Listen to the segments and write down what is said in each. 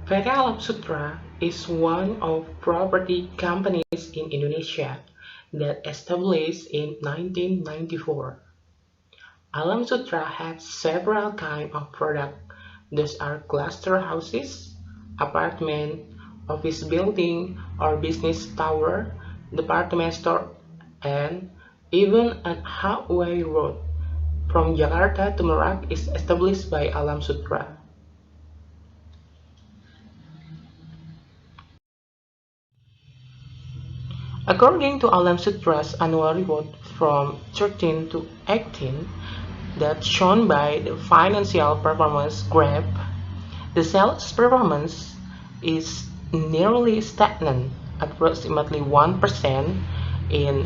PT Alam Sutera is one of property companies in Indonesia that established in 1994. Alam Sutera has several kinds of products. Those are cluster houses, apartment, office building or business tower, department store, and even a highway road from Jakarta to Merak is established by Alam Sutera. According to Alam Sutera's annual report from 13 to 18, that's shown by the financial performance graph, the sales performance is nearly stagnant, approximately 1% in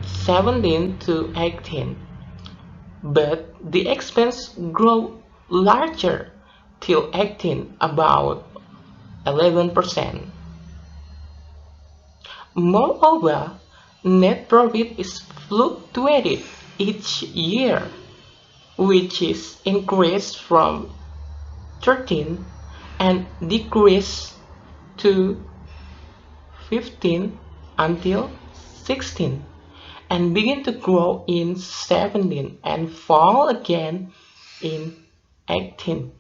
17 to 18, but the expense grow larger till 18, about 11%. Moreover, net profit is fluctuated each year, which is increased from 13 and decreased to 15 until 16, and begin to grow in 17 and fall again in 18.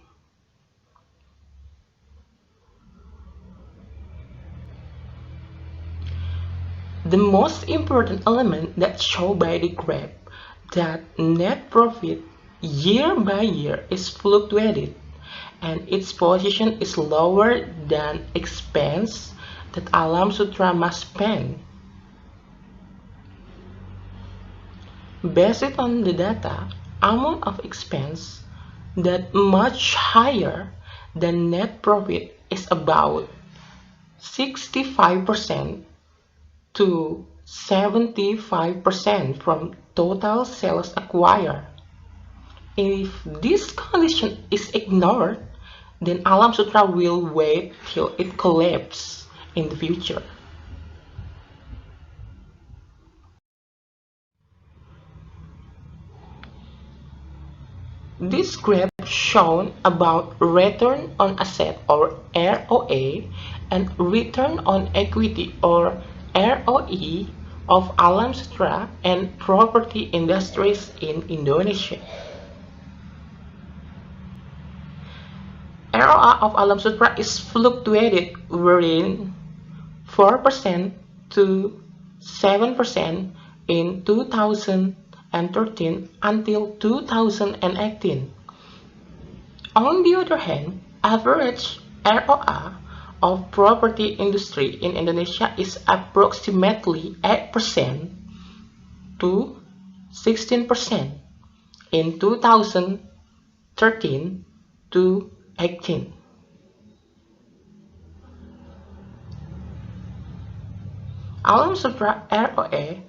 The most important element that shown by the graph that net profit year by year is fluctuated and its position is lower than expense that Alam Sutera must spend. Based on the data, amount of expense that much higher than net profit is about 65% to 75% from total sales acquired. If this condition is ignored, then Alam Sutera will wait till it collapses in the future. This graph shown about return on asset or ROA and return on equity or ROE of Alam Sutera and property industries in Indonesia. ROA of Alam Sutera is fluctuated within 4% to 7% in 2013 until 2018. On the other hand, average ROA of property industry in Indonesia is approximately 8% to 16% in 2013 to 18. Alam Sutera ROA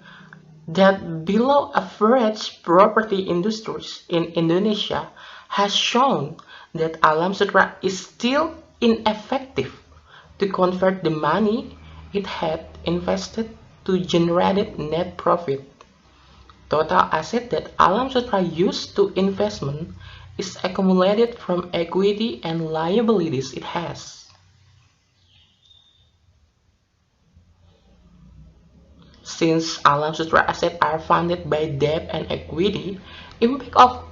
that below average property industries in Indonesia has shown that Alam Sutera is still ineffective to convert the money it had invested to generate net profit. Total asset that Alam Sutera used to investment is accumulated from equity and liabilities it has. Since Alam Sutera assets are funded by debt and equity, impact of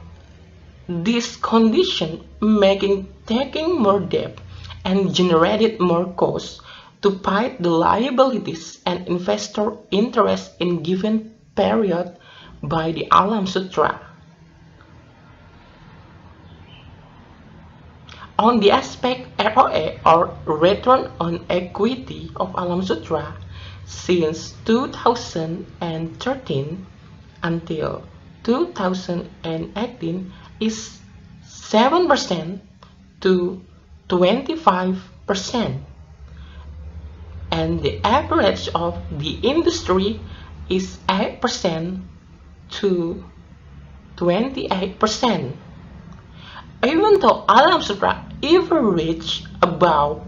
this condition making taking more debt and generated more costs to pay the liabilities and investor interest in given period by the Alam Sutera. On the aspect ROA or return on equity of Alam Sutera, since 2013 until 2018 is 7% to 25%, and the average of the industry is 8% to 28%. Even though Alam Sutera ever reached above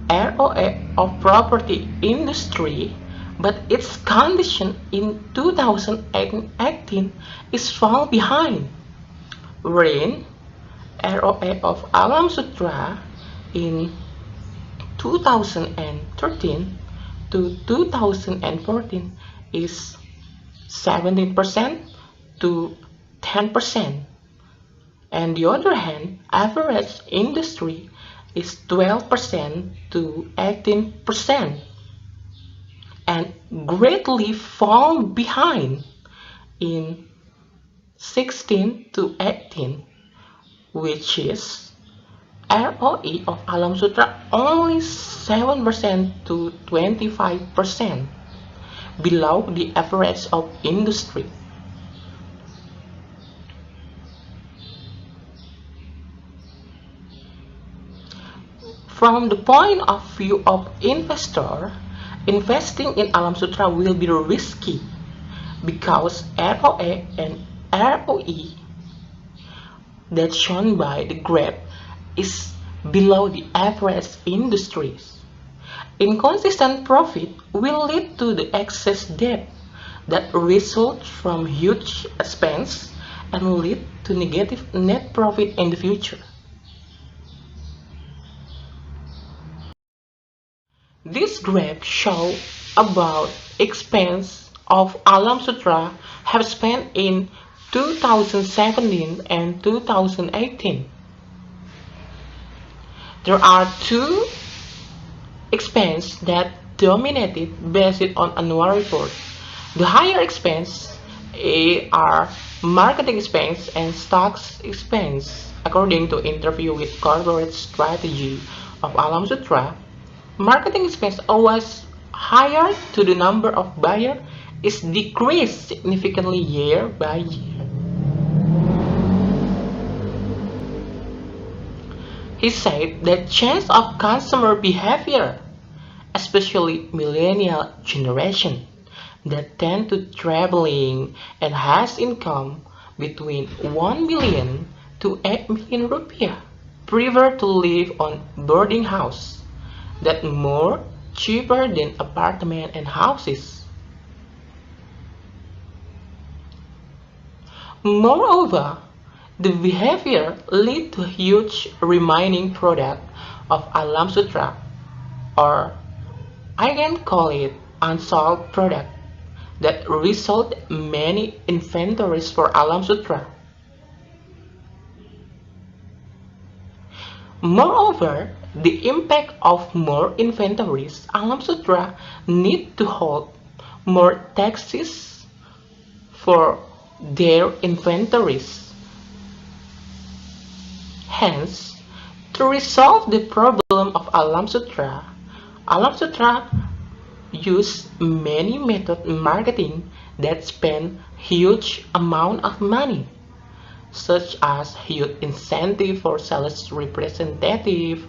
ROA of property industry, but its condition in 2018 is far behind, wherein ROA of Alam Sutera in 2013 to 2014 is 17% to 10%. On the other hand, average industry is 12% to 18% and greatly fall behind in 16 to 18, which is ROE of Alam Sutera only 7% to 25%, below the average of industry. From the point of view of investor, investing in Alam Sutera will be risky because ROA and ROE that's shown by the graph is below the average industries. Inconsistent profit will lead to the excess debt that results from huge expense and lead to negative net profit in the future. This graph shows about expense of Alam Sutera have spent in 2017 and 2018. There are two expenses that dominated based on annual report. The higher expense are marketing expense and stocks expense. According to interview with corporate strategy of Alam Sutera, marketing expense always higher to the number of buyers is decreased significantly year by year. He said that change of consumer behavior, especially millennial generation that tend to traveling and has income between 1 million to 8 million rupiah, prefer to live on boarding house that more cheaper than apartment and houses. Moreover, the behavior lead to huge remaining product of Alam Sutera, or I can call it unsold product, that result many inventories for Alam Sutera. Moreover, the impact of more inventories, Alam Sutera need to hold more taxes for their inventories. Hence, to resolve the problem of Alam Sutera use many methods marketing that spend huge amount of money, such as huge incentive for sales representative,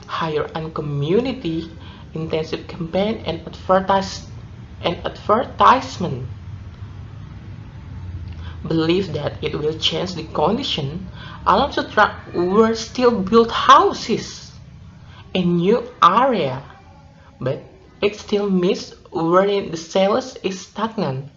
higher and community intensive campaign and advertisement. Believe that it will change the condition. Alam Sutera will still build houses in new area, but it still missed wherein the sales is stagnant.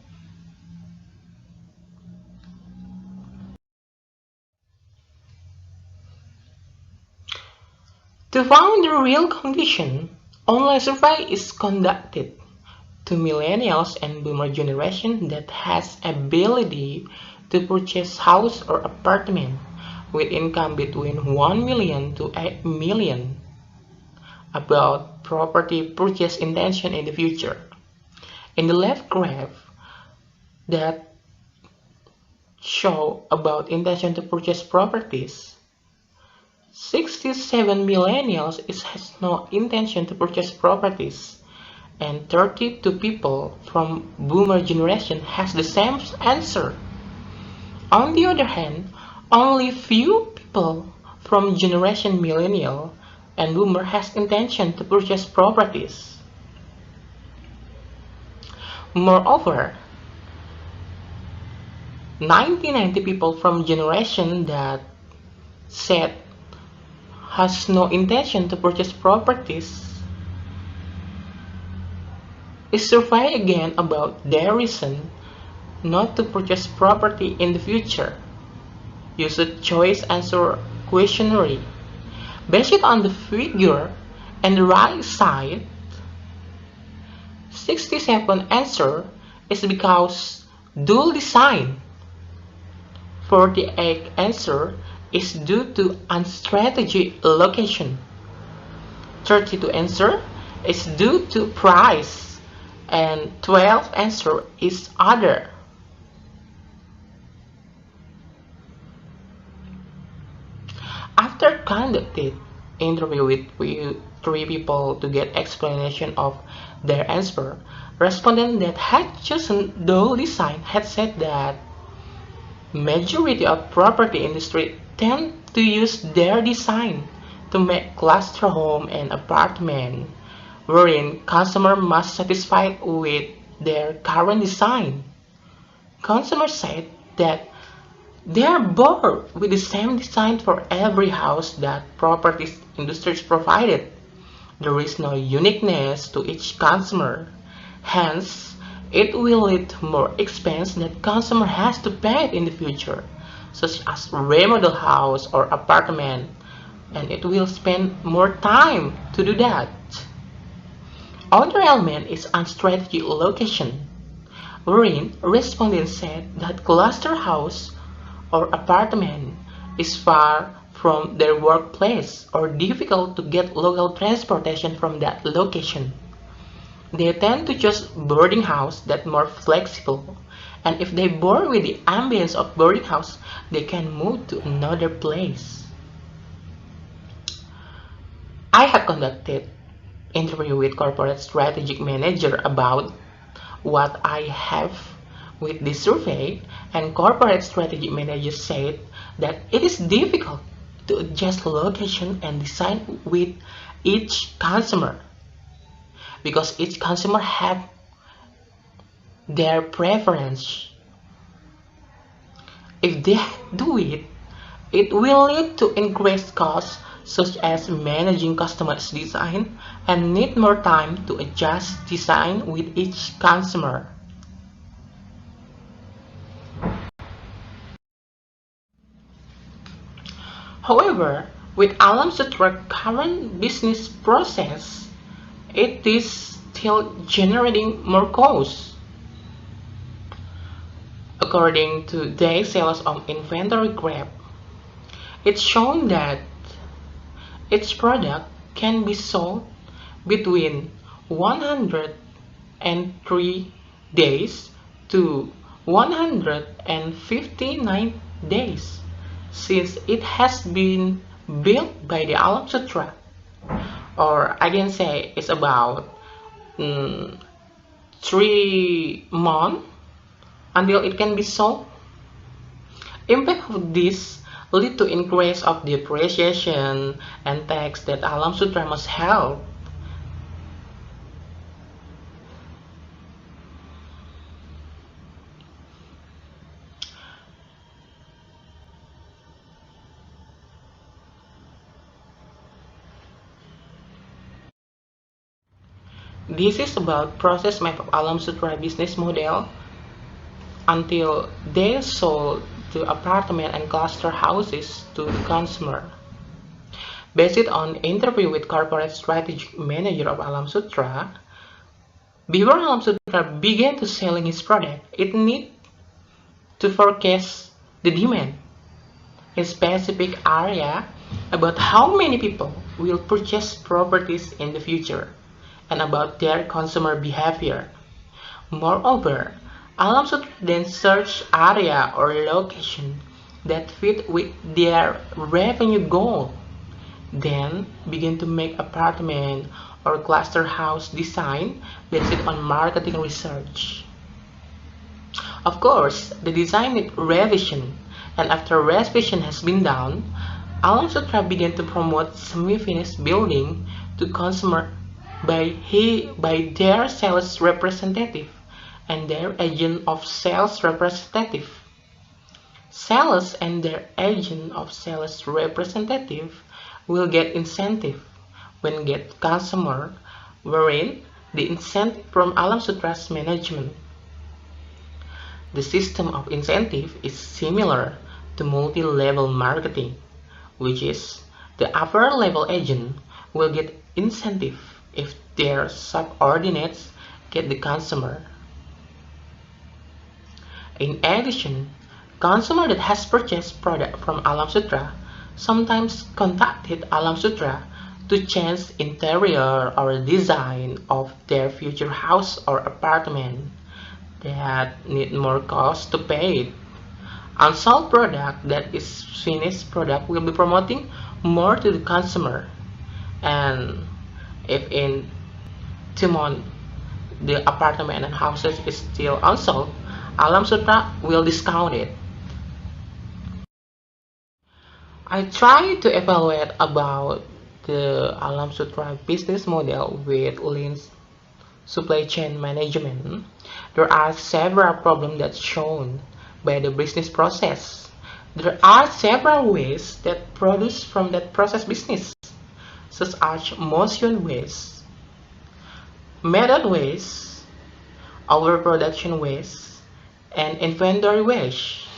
To find the real condition, online survey is conducted to millennials and boomer generation that has ability to purchase house or apartment with income between 1 million to 8 million about property purchase intention in the future. In the left graph that show about intention to purchase properties, 67 millennials has no intention to purchase properties, and 32 people from boomer generation has the same answer. On the other hand, only few people from generation millennial and boomer has intention to purchase properties. Moreover, 90 people from generation that said has no intention to purchase properties is surveyed again about their reason not to purchase property in the future. Use a choice answer questionnaire. Based on the figure, And the right side, 67 answer is because dual design. 48 answer is due to unstrategic location. 32 answer is due to price. And 12 answer is other. After conducting interview with three people to get explanation of their answer, respondents that had chosen dual design had said that majority of property industry tend to use their design to make cluster home and apartment, wherein customer must satisfied with their current design. Consumers said that they are bored with the same design for every house that property industries provided. There is no uniqueness to each consumer. Hence, it will lead to more expense that consumer has to pay in the future, such as remodel house or apartment, and it will spend more time to do that. Other element is unstrategic location, wherein respondents said that cluster house or apartment is far from their workplace or difficult to get local transportation from that location. They tend to choose boarding house that more flexible, and if they bore with the ambience of boarding house, they can move to another place. I have conducted interview with corporate strategic manager about what I have with this survey, and corporate strategy managers said that it is difficult to adjust location and design with each consumer because each consumer have their preference. If they do it, it will lead to increased costs such as managing customers' design and need more time to adjust design with each consumer. However, with Alam Sutra's current business process, it is still generating more costs. According to day sales of inventory graph, it's shown that each product can be sold between 103 days to 159 days since it has been built by the Alam Sutra, or I can say it's about 3 months until it can be sold. Impact of this lead to increase of depreciation and tax that Alam Sutra must have. This is about process map of Alam Sutra business model until they sold the apartment and cluster houses to the consumer. Based on interview with corporate strategic manager of Alam Sutra, before Alam Sutra began to selling his product, it need to forecast the demand in specific area about how many people will purchase properties in the future and about their consumer behavior. Moreover, Alam Sutra then search area or location that fit with their revenue goal, then begin to make apartment or cluster house design based on marketing research. Of course, the design needs revision, and after revision has been done, Alam Sutra began to promote semi-finished building to consumer by their sales representative and their agent of sales representative. Sellers and their agent of sales representative will get incentive when get customer, wherein the incentive from Alam Sutra's management. The system of incentive is similar to multi-level marketing, which is the upper level agent will get incentive if their subordinates get the customer. In addition, consumer that has purchased product from Alam Sutera sometimes contacted Alam Sutera to change interior or design of their future house or apartment that need more cost to pay. Unsold product that is finished product will be promoting more to the consumer, and if in 2 months the apartment and houses is still unsold, Alam Sutera will discount it. I try to evaluate about the Alam Sutera business model with lean supply chain management. There are several problems that's shown by the business process. There are several ways that produce from that process business, such as motion waste, method waste, overproduction waste, and inventory waste.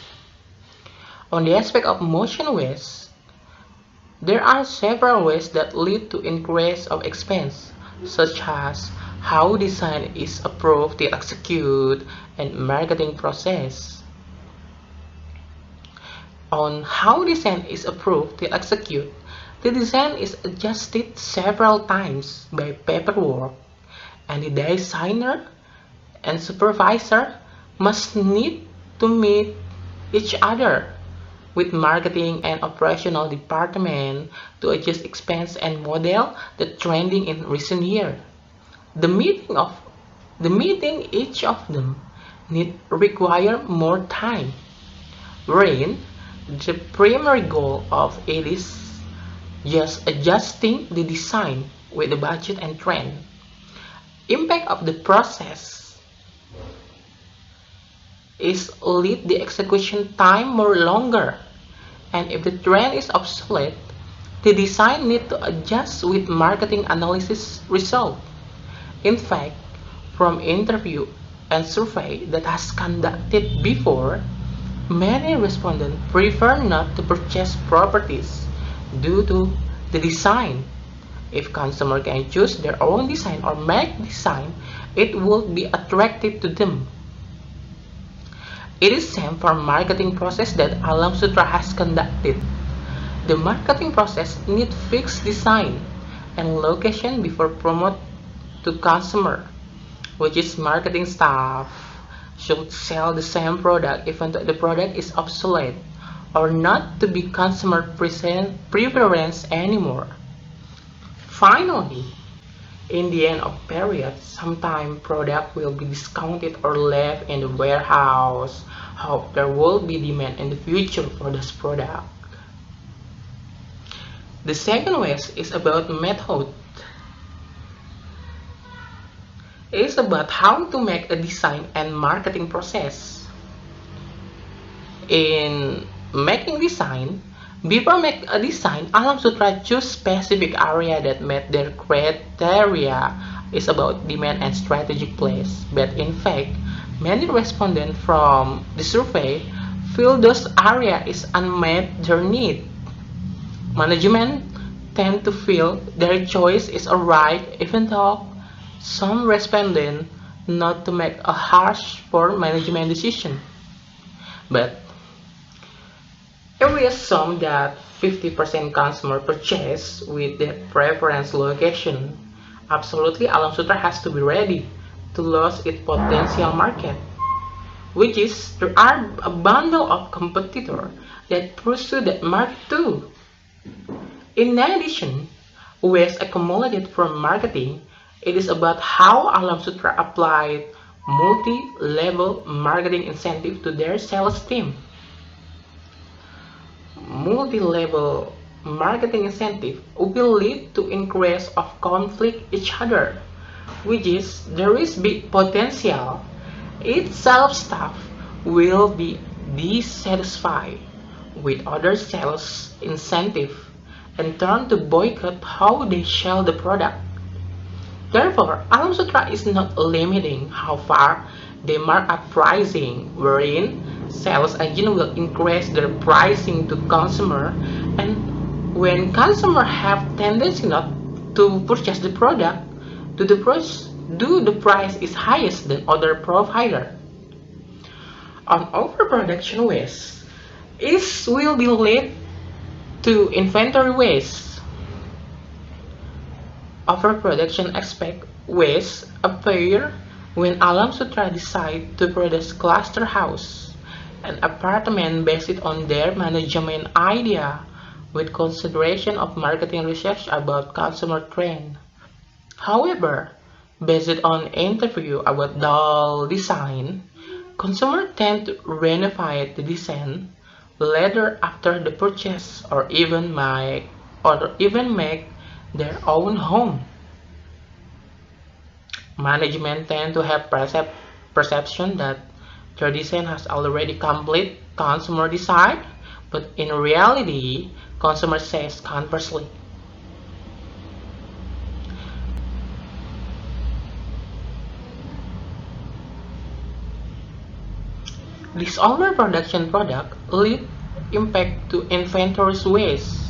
On the aspect of motion waste, there are several ways that lead to increase of expense, such as how design is approved to execute and marketing process. On how design is approved to execute, the design is adjusted several times by paperwork, and the designer and supervisor must need to meet each other with marketing and operational department to adjust expense and model the trending in recent year. The meeting each of them require more time, wherein the primary goal of it is just adjusting the design with the budget and trend. Impact of the process is lead the execution time more longer, and if the trend is obsolete, the design need to adjust with marketing analysis result. In fact, from interview and survey that has conducted before, many respondents prefer not to purchase properties due to the design. If consumer can choose their own design or make design, it will be attractive to them. It is same for marketing process that Alam Sutera has conducted. The marketing process need fixed design and location before promote to consumer, which is marketing staff should sell the same product even though the product is obsolete or not to be consumer preference anymore. Finally, in the end of period, sometimes product will be discounted or left in the warehouse. Hope there will be demand in the future for this product. The second way is about method. It is about how to make a design and marketing process. In making design, before make a design, Alam Sutera choose specific area that met their criteria is about demand and strategic place. But in fact, many respondents from the survey feel those area is unmet their need. Management tend to feel their choice is alright even though some respondents not to make a harsh for management decision. But if we assume that 50% consumer purchase with the preference location, absolutely Alam Sutera has to be ready to lose its potential market, which is there are a bundle of competitors that pursue that market too. In addition, waste accumulated from marketing, it is about how Alam Sutera applied multi-level marketing incentive to their sales team. Multi-level marketing incentive will lead to increase of conflict each other, which is there is big potential. Its sales staff will be dissatisfied with other sales incentive and turn to boycott how they sell the product. Therefore, Alam Sutera is not limiting how far they mark up pricing, wherein sales agent will increase their pricing to consumer, and when consumer have tendency not to purchase the product, do the price is highest than other provider. On overproduction waste, it will be lead to inventory waste. Overproduction aspect waste appear when Alam Sutra decide to produce cluster house, an apartment based on their management idea with consideration of marketing research about consumer trend. However, based on interview about doll design, consumers tend to renovate the design later after the purchase or even make their own home. Management tend to have perception that their design has already complete consumer desire, but in reality, consumer says conversely. This overproduction product lead impact to inventory waste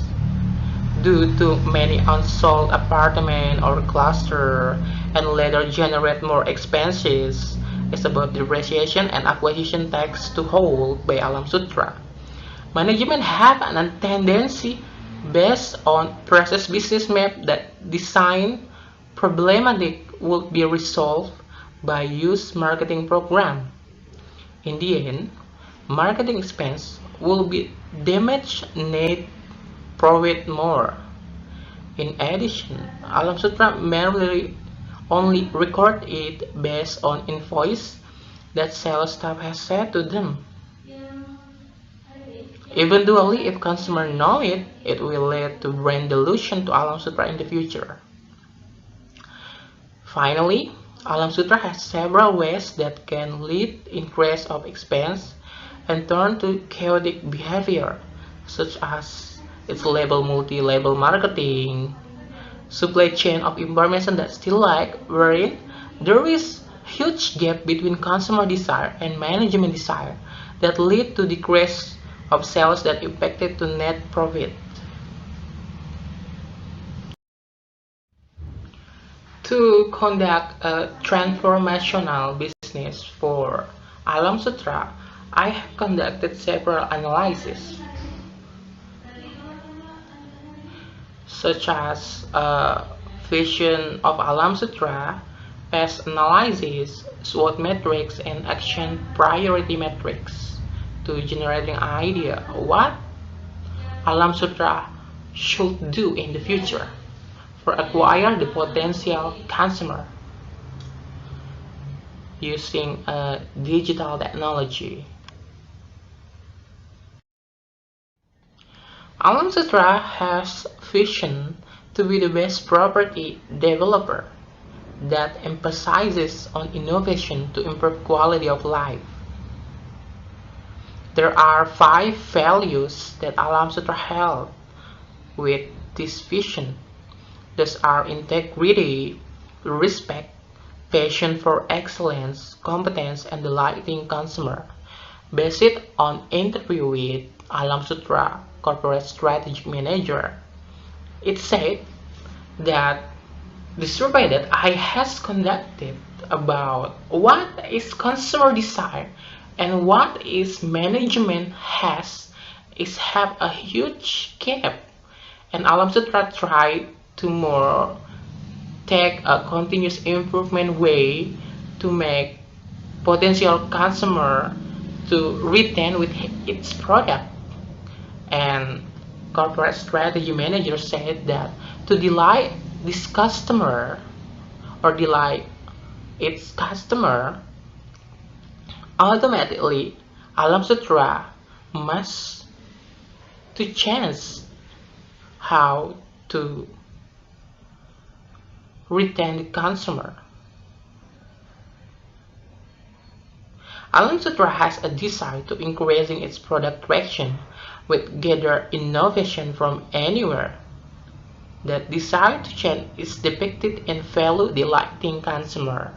due to many unsold apartment or cluster and later generate more expenses. It's about depreciation and acquisition tax to hold by Alam Sutra. Management have a tendency based on process business map that design problematic will be resolved by use marketing program. In the end, marketing expense will be damage net profit more. In addition, Alam Sutra merely only record it based on invoice that sales staff has said to them. Eventually, if consumers know it, it will lead to brand dilution to Alam Sutra in the future. Finally, Alam Sutra has several ways that can lead increase of expense and turn to chaotic behavior, such as its label multi-label marketing, supply chain of information that still lack, wherein there is huge gap between consumer desire and management desire that lead to decrease of sales that impacted to net profit. To conduct a transformational business for Alam Sutra, I have conducted several analyses, such as vision of Alam Sutra, PEST analysis, SWOT metrics, and action priority metrics to generating idea what Alam Sutra should do in the future for acquire the potential consumer using digital technology. Alam Sutra has vision to be the best property developer that emphasizes on innovation to improve quality of life. There are 5 values that Alam Sutra held with this vision. These are integrity, respect, passion for excellence, competence, and delighting consumer. Based on interview with Alam Sutra Corporate Strategic Manager, it said that the survey that I has conducted about what is consumer desire and what is management has is have a huge gap, and Alam Sutra tried to more take a continuous improvement way to make potential consumer to retain with its product. And corporate strategy manager said that to delight this customer or delight its customer, automatically Alam Sutra must to change how to retain the consumer. Alam Sutra has a desire to increasing its product traction with gather innovation from anywhere. That desire to change is depicted in value delighting consumer.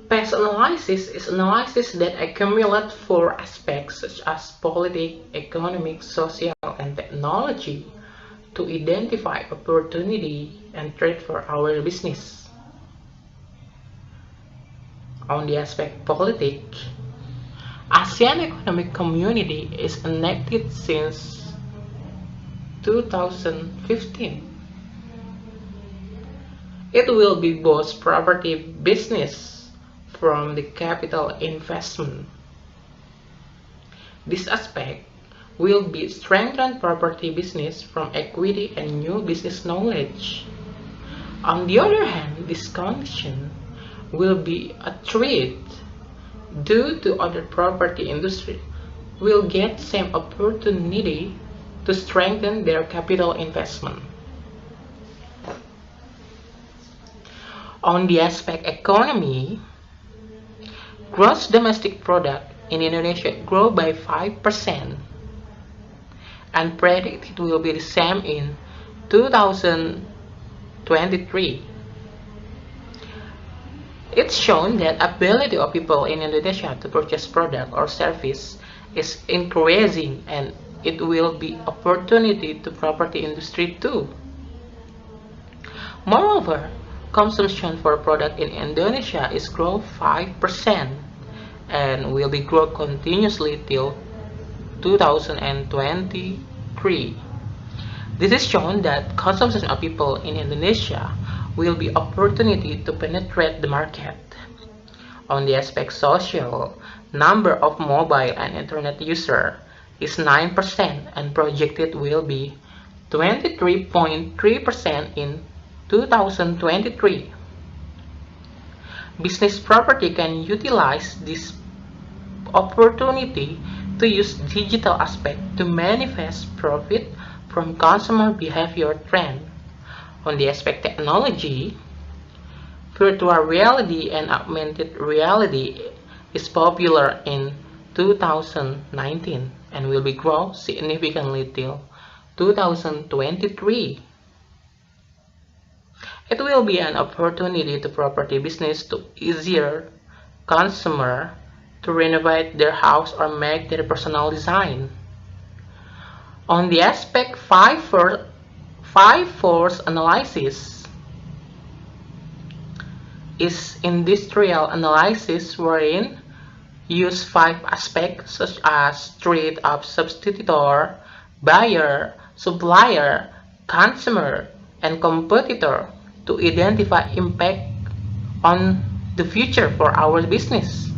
PEST analysis is analysis that accumulates four aspects such as politics, economic, social, and technology to identify opportunity and threat for our business. On the aspect politics, ASEAN Economic Community is enacted since 2015. It will be both property business from the capital investment. This aspect will be strengthened property business from equity and new business knowledge. On the other hand, this condition will be a threat due to other property industry will get same opportunity to strengthen their capital investment. On the aspect economy, gross domestic product in Indonesia grew by 5% and predicted will be the same in 2023. It's shown that ability of people in Indonesia to purchase product or service is increasing and it will be opportunity to property industry too. Moreover, consumption for product in Indonesia is grow 5% and will be grow continuously till 2023. This is shown that consumption of people in Indonesia will be opportunity to penetrate the market. On the aspect social, number of mobile and internet user is 9% and projected will be 23.3% in 2023. Business property can utilize this opportunity to use digital aspect to manifest profit from consumer behavior trend. On the aspect technology, virtual reality and augmented reality is popular in 2019 and will be grow significantly till 2023. It will be an opportunity to property business to easier consumer to renovate their house or make their personal design. On the aspect 5 force analysis is industrial analysis wherein use 5 aspects such as trade of substitutor, buyer, supplier, consumer, and competitor to identify impact on the future for our business.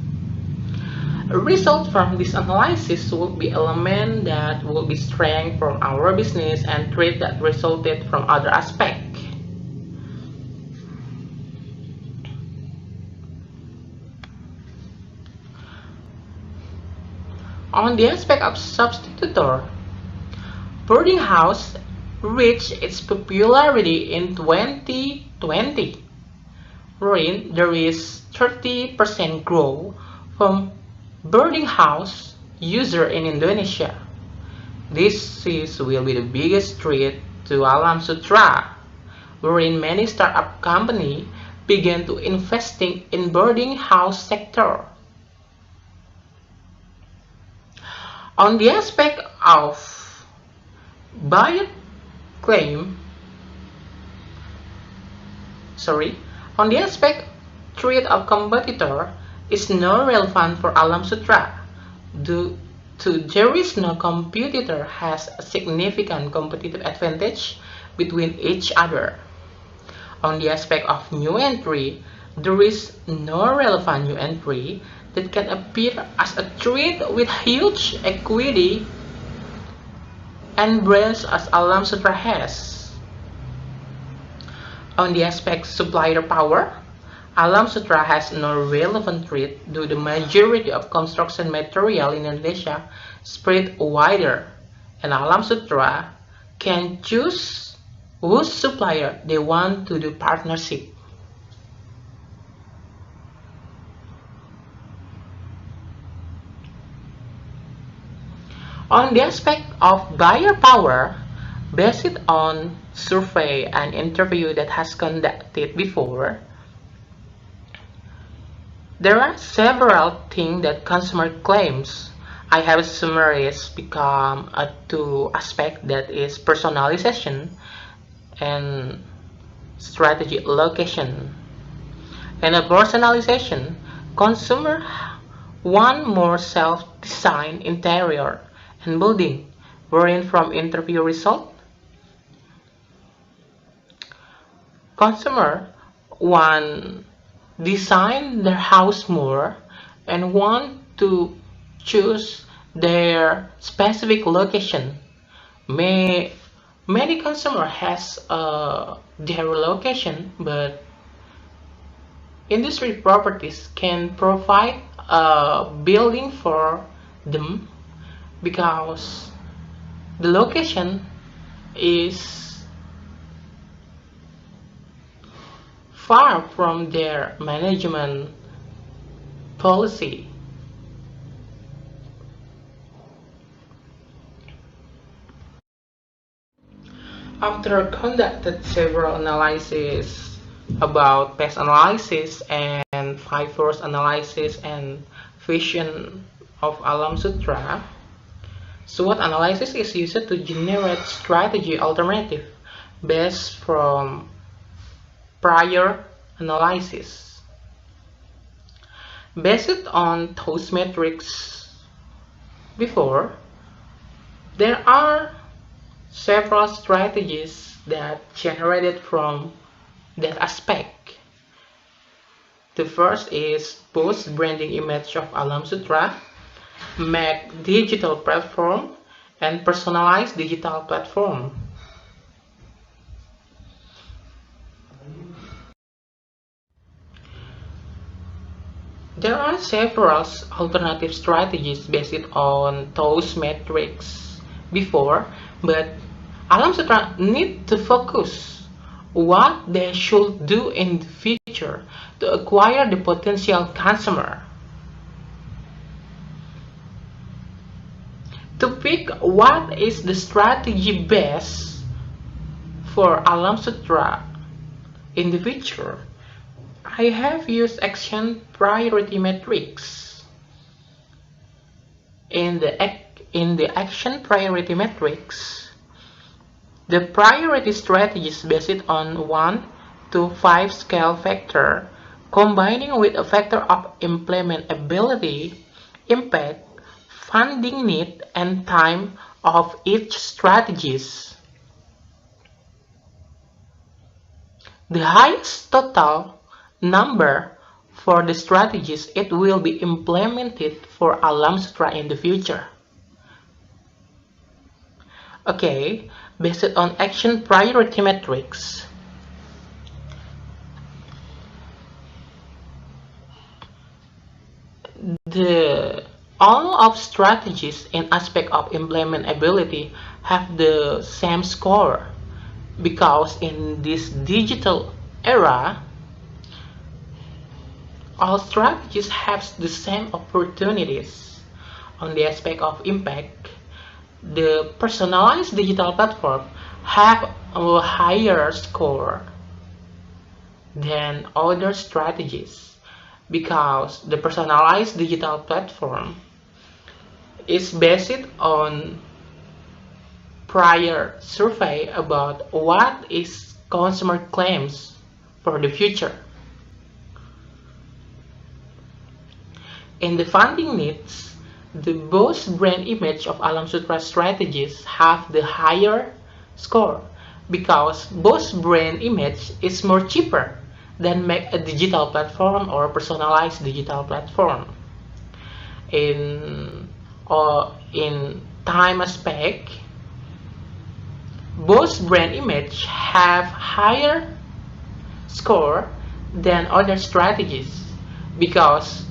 A result from this analysis will be element that will be strength from our business and threat that resulted from other aspect. On the aspect of substitutor, boarding house reached its popularity in 2020, wherein there is 30% growth from boarding house user in Indonesia. This will be the biggest threat to Alam Sutera, wherein many startup companies began to investing in boarding house sector. On the aspect of buyer claim, on the aspect threat of competitor is not relevant for Alam Sutera due to there is no competitor has a significant competitive advantage between each other. On the aspect of new entry, there is no relevant new entry that can appear as a threat with huge equity and brands as Alam Sutera has. On the aspect supplier power, Alam Sutera has no relevant threat due to the majority of construction material in Indonesia spread wider, and Alam Sutera can choose whose supplier they want to do partnership. On the aspect of buyer power, based on survey and interview that has conducted before, There are several things that consumer claims. I have summarized become a two aspect, that is personalization and strategy location. In a personalization, consumer want more self-designed interior and building, wherein from interview result, consumer want design their house more and want to choose their specific location. May Many consumer has their location, but industry properties can provide a building for them because the location is far from their management policy. After conducted several analyses about PEST analysis and five force analysis and vision of Alam Sutra, SWOT analysis is used to generate strategy alternative based from prior analysis. Based on those metrics before, there are several strategies that generated from that aspect. The first is boost branding image of Alam Sutra, make digital platform, and personalize digital platform. There are several alternative strategies based on those metrics before, but Alam Sutra need to focus what they should do in the future to acquire the potential customer. To pick what is the strategy best for Alam Sutra in the future, I have used action priority matrix. In the action priority matrix, the priority strategy is based on 1 to 5 scale factor, combining with a factor of implementability, impact, funding need, and time of each strategies. The highest total number for the strategies it will be implemented for Alam Sutra in the future. Okay, based on action priority matrix, all of strategies in aspect of implementability have the same score, because in this digital era, all strategies have the same opportunities. On the aspect of impact, the personalized digital platform have a higher score than other strategies, because the personalized digital platform is based on prior survey about what is consumer claims for the future. In the funding needs, the both brand image of Alam Sutra strategies have the higher score, because both brand image is more cheaper than make a digital platform or personalized digital platform. In time aspect, both brand image have higher score than other strategies, because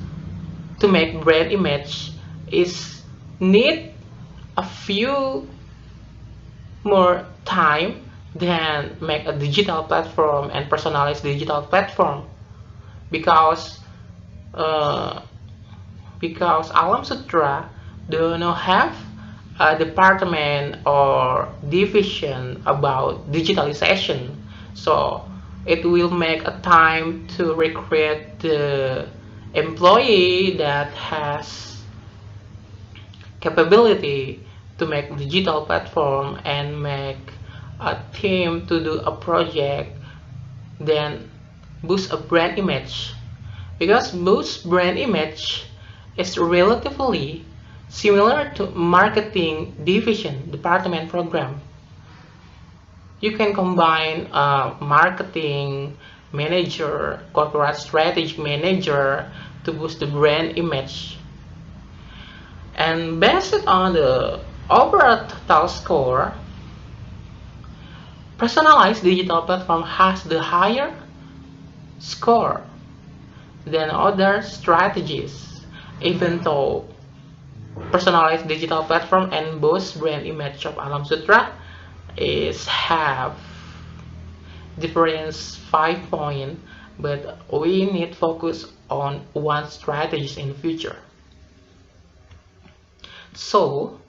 to make brand image is need a few more time than make a digital platform and personalized digital platform, because Alam Sutra do not have a department or division about digitalization, so it will make a time to recreate the employee that has capability to make digital platform and make a team to do a project, then boost a brand image. Because boost brand image is relatively similar to marketing division department program. You can combine a marketing manager, corporate strategy manager to boost the brand image. And based on the overall total score, personalized digital platform has the higher score than other strategies, even though personalized digital platform and boost brand image of Alam Sutra is have difference 5 points, but we need focus on one strategy in the future. So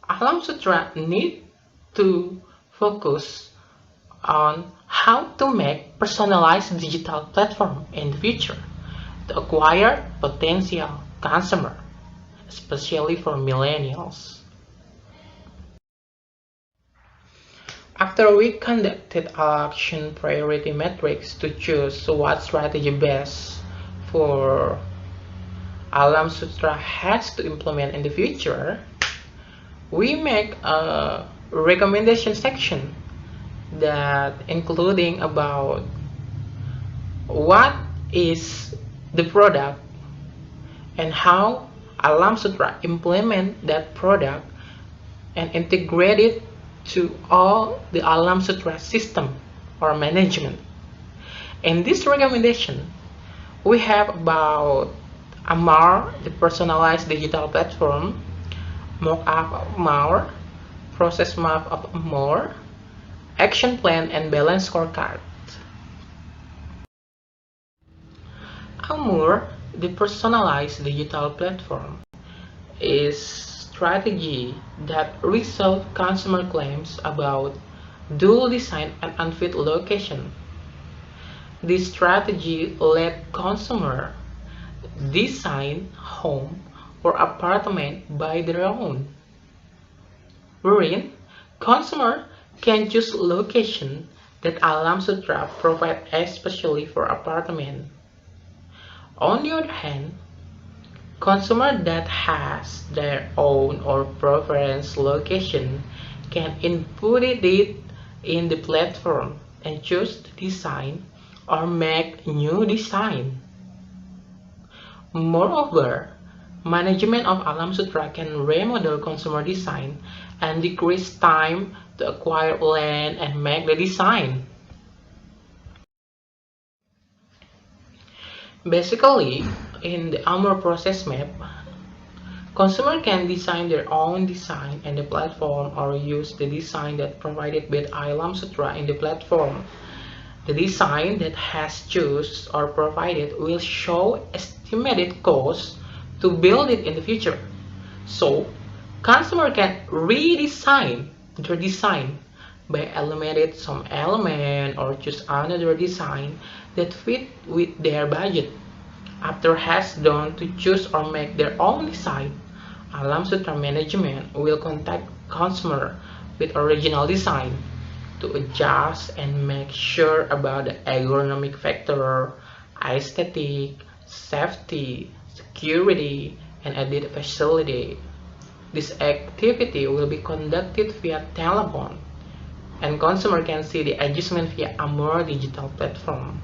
Alam Sutra need to focus on how to make personalized digital platform in the future to acquire potential customer, especially for millennials. After we conducted action priority metrics to choose what strategy best for Alam Sutra has to implement in the future, we make a recommendation section that including about what is the product and how Alam Sutra implement that product and integrate it to all the Alam Sutra system or management. In this recommendation, we have about Amur, the personalized digital platform, mock-up of Amur, process map of Amur, action plan and balance scorecard. Amur, the personalized digital platform, is strategy that resolve consumer claims about dual design and unfit location. This strategy let consumer design home or apartment by their own, wherein consumer can choose location that Alam Sutra provide especially for apartment. On the other hand, consumer that has their own or preference location can input it in the platform and choose to design or make new design. Moreover, management of Alam Sutra can remodel consumer design and decrease time to acquire land and make the design. Basically, in the Amur process map, consumer can design their own design in the platform or use the design that provided by Alam Sutra in the platform. The design that has chosen or provided will show estimated cost to build it in the future. So, consumer can redesign their design by eliminating some element or choose another design that fit with their budget. After has done to choose or make their own design, Alam Sutra management will contact consumer with original design to adjust and make sure about the ergonomic factor, aesthetic, safety, security, and edit facility. This activity will be conducted via telephone, and consumer can see the adjustment via Amur digital platform.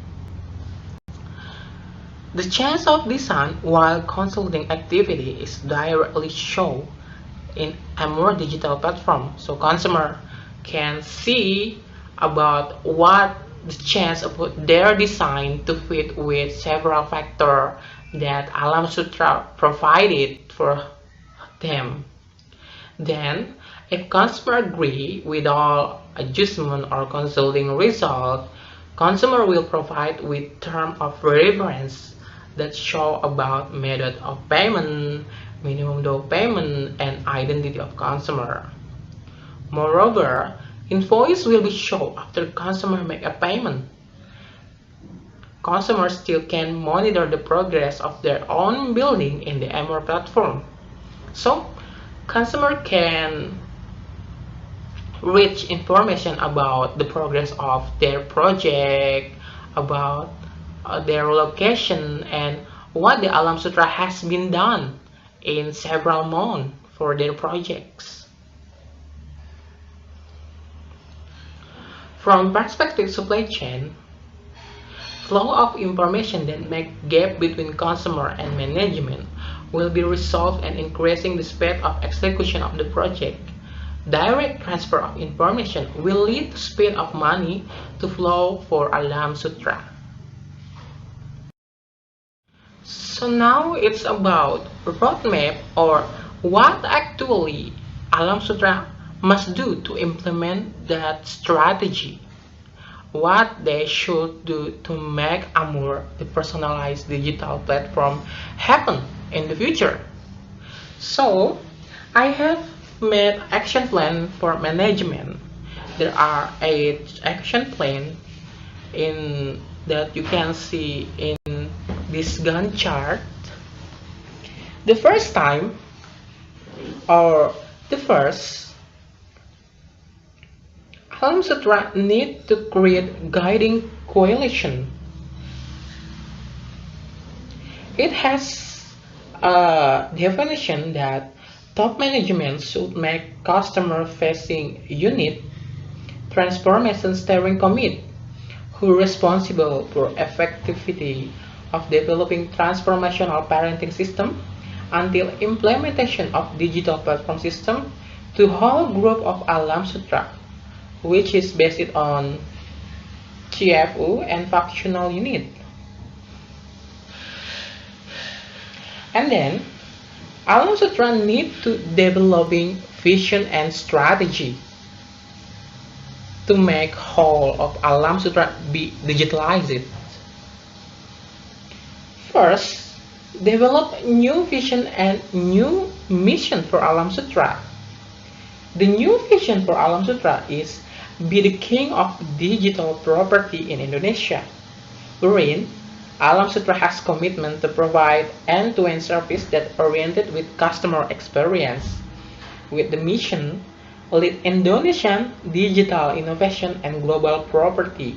The change of design while consulting activity is directly shown in Amur digital platform, so consumer can see about what the chance of their design to fit with several factors that Alam Sutra provided for them. Then, if consumer agree with all adjustment or consulting result, consumer will provide with term of reference that show about method of payment, minimum down payment, and identity of consumer. Moreover, invoice will be shown after consumer make a payment. consumers still can monitor the progress of their own building in the Amur platform. So, consumer can reach information about the progress of their project, about their location, and what the Alam Sutra has been done in several months for their projects. From perspective supply chain, flow of information that make gap between consumer and management will be resolved and increasing the speed of execution of the project. Direct transfer of information will lead to speed of money to flow for Alam Sutra. So now it's about roadmap or what actually Alam Sutra must do to implement that strategy. What they should do to make Amur, the personalized digital platform, happen in the future. So I have made action plan for management. There are 8 action plan in that you can see in this Gantt chart. The first time or the first, Alam Sutra need to create guiding coalition. It has a definition that top management should make customer-facing unit transformation steering committee who are responsible for effectivity of developing transformational parenting system until implementation of digital platform system to whole group of Alam Sutra, which is based on CFU and functional unit. And then Alam Sutra need to developing vision and strategy to make whole of Alam Sutra be digitalized. First, develop new vision and new mission for Alam Sutra. The new vision for Alam Sutra is be the king of digital property in Indonesia, wherein Alam Sutra has commitment to provide end-to-end service that oriented with customer experience, with the mission lead Indonesian digital innovation and global property.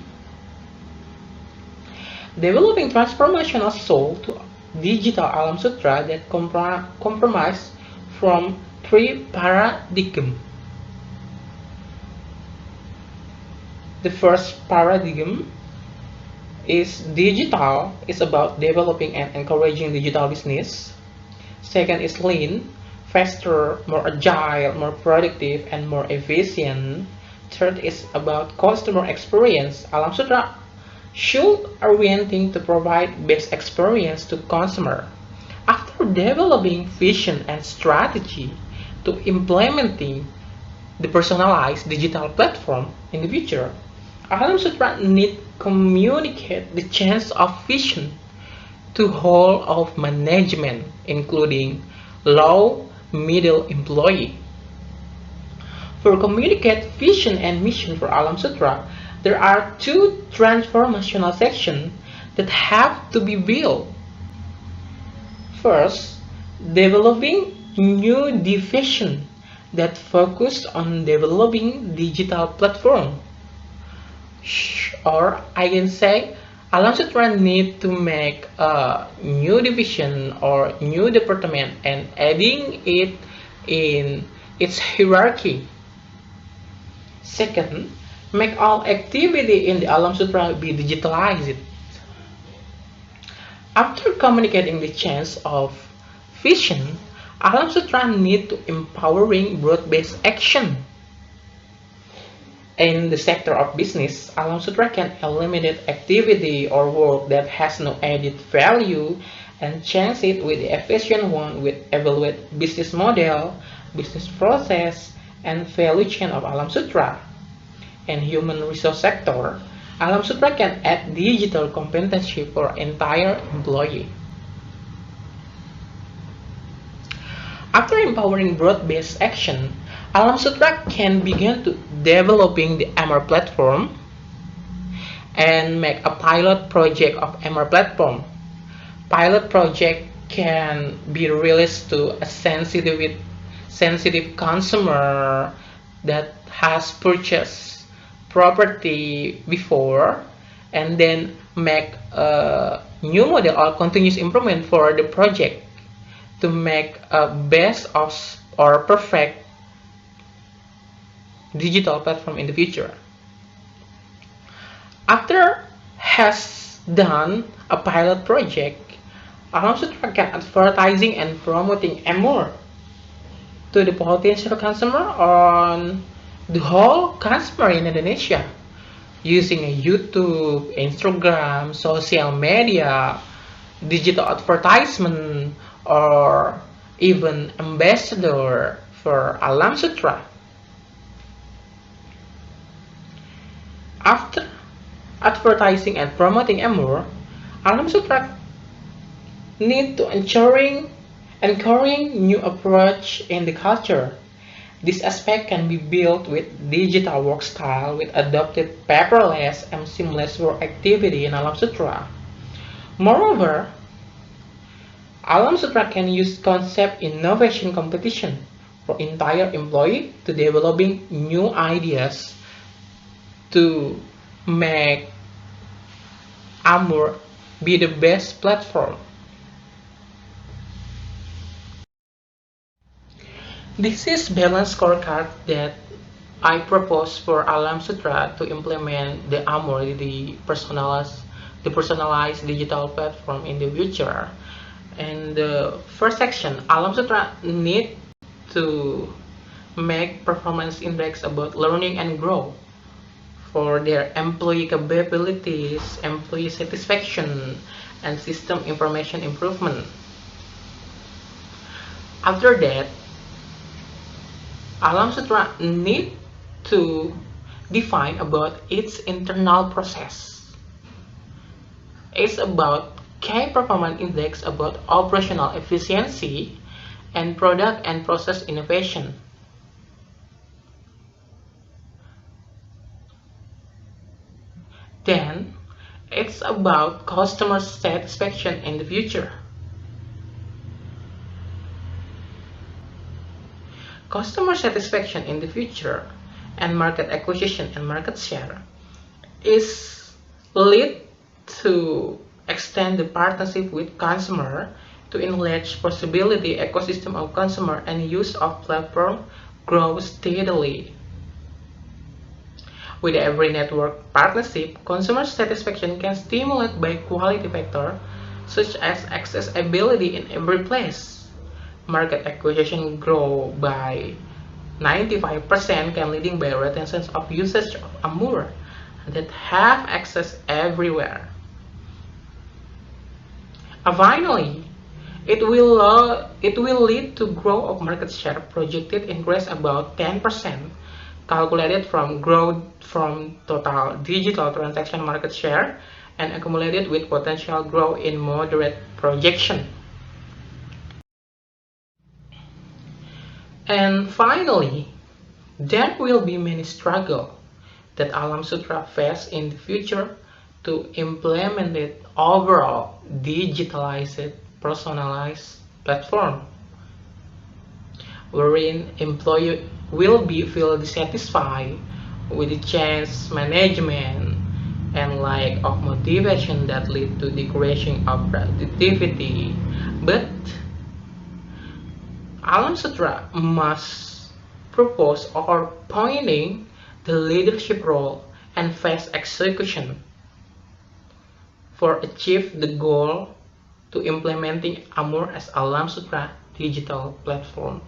Developing transformational soul to digital Alam Sutra that compromise from 3 paradigms. The first paradigm is digital, is about developing and encouraging digital business. Second is lean, faster, more agile, more productive, and more efficient. Third is about customer experience. Alam Sutra should orienting to provide best experience to consumer. After developing vision and strategy to implementing the personalized digital platform in the future, Alam Sutra need communicate the change of vision to whole of management, including low, middle employee. For communicate vision and mission for Alam Sutra, there are 2 transformational sections that have to be built. First, developing new division that focus on developing digital platform. Or I can say Alam Sutra need to make a new division or new department and adding it in its hierarchy. Second, make all activity in the Alam Sutra be digitalized. After communicating the change of vision, Alam Sutra need to empowering broad-based action. In the sector of business, Alam Sutra can eliminate activity or work that has no added value and change it with the efficient one with evaluate business model, business process, and value chain of Alam Sutra. In human resource sector, Alam Sutra can add digital competency for entire employee. After empowering broad-based action, Alam Sutra can begin to developing the Amur platform and make a pilot project of Amur platform. Pilot project can be released to a sensitive consumer that has purchased property before, and then make a new model or continuous improvement for the project to make a best of or perfect digital platform in the future. After has done a pilot project, Alam Sutra can advertising and promoting Amur to the potential customer on the whole customer in Indonesia using a YouTube, Instagram, social media, digital advertisement, or even ambassador for Alam Sutra. After advertising and promoting Amur, Alam Sutra need to encouraging new approach in the culture. This aspect can be built with digital work style with adopted paperless and seamless work activity in Alam Sutra. Moreover, Alam Sutra can use concept innovation competition for entire employee to developing new ideas to make Amur be the best platform. This is balance scorecard that I propose for Alam Sutra to implement the Amur, the personalized digital platform in the future. And the first section, Alam Sutra need to make performance index about learning and grow for their employee capabilities, employee satisfaction, and system information improvement. After that, Alam Sutra need to define about its internal process. It's about key performance index about operational efficiency and product and process innovation. Then, it's about customer satisfaction in the future. Customer satisfaction in the future and market acquisition and market share is lead to extend the partnership with consumer to enlarge possibility ecosystem of consumer and use of platform grow steadily. With every network partnership, consumer satisfaction can stimulate by quality factor such as accessibility in every place. Market acquisition grow by 95% can leading by retention of usage of Amur that have access everywhere. Finally, it will lead to growth of market share projected increase about 10%, calculated from growth from total digital transaction market share and accumulated with potential growth in moderate projection. And finally, there will be many struggles that Alam Sutra face in the future to implement it overall digitalized, personalized platform, wherein employee will be feel dissatisfied with the change management and lack of motivation that lead to decreasing of productivity. But Alam Sutra must propose or pointing the leadership role and fast execution for achieve the goal to implementing Amur as Alam Sutra digital platform.